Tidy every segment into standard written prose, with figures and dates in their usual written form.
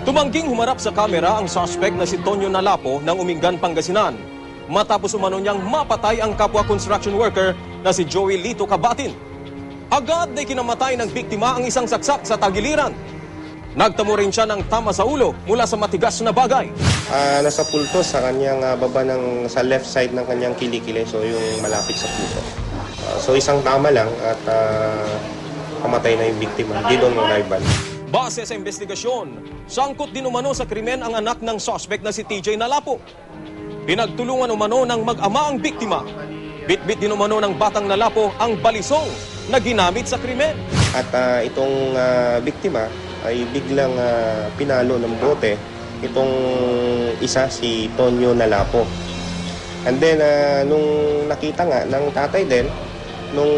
Tumangging humarap sa kamera ang suspect na si Tonyo Nalapo ng Umingan, Pangasinan. Matapos umano niyang mapatay ang kapwa construction worker na si Joey Lito Cabatin. Agad na kinamatay ng biktima ang isang saksak sa tagiliran. Nagtamo rin siya ng tama sa ulo mula sa matigas na bagay. Nasa pulto sa kanyang baba sa left side ng kanyang kilikili, so yung malapit sa puso. So isang tama lang at kamatay na yung biktima, di doon rival. Base sa investigasyon, sangkot din umano sa krimen ang anak ng suspect na si TJ Nalapo. Pinagtulungan umano ng mag-ama ang biktima. Bitbit din umano ng batang Nalapo ang balisong na ginamit sa krimen. At itong biktima ay biglang pinalo ng bote itong isa, si Tonyo Nalapo. And then nung nakita nga ng tatay din, nung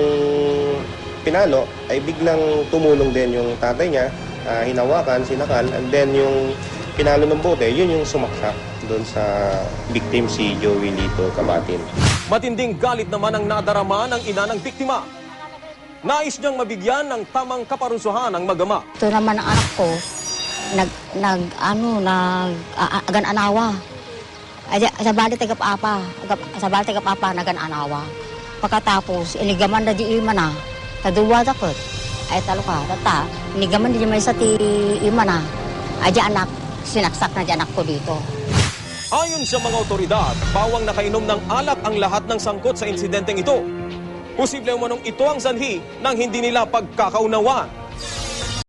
pinalo ay biglang tumulong din yung tatay niya, hinawakan, sinakal, and then yung pinalo ng bote, yun yung sumaksak doon sa victim, si Joey Lito Cabatin. Matinding galit naman ang nadarama ng ina ng biktima. Nais niyang mabigyan ng tamang kaparusahan ang mag-ama. Ito naman ang anak ko, agan-anawa. Sa bali tagap-apa, nagan-anawa. Pagkatapos, inigaman na di ima na, taduwa dakot. Ay talo ka, tata, inigaman di may sa ti ima na. Ay di anak, sinaksak na di anak ko dito. Ayon sa mga otoridad, pawang nakainom ng alak ang lahat ng sangkot sa insidenteng ito. Posible umanong ito ang sanhi ng hindi nila pagkakaunawaan.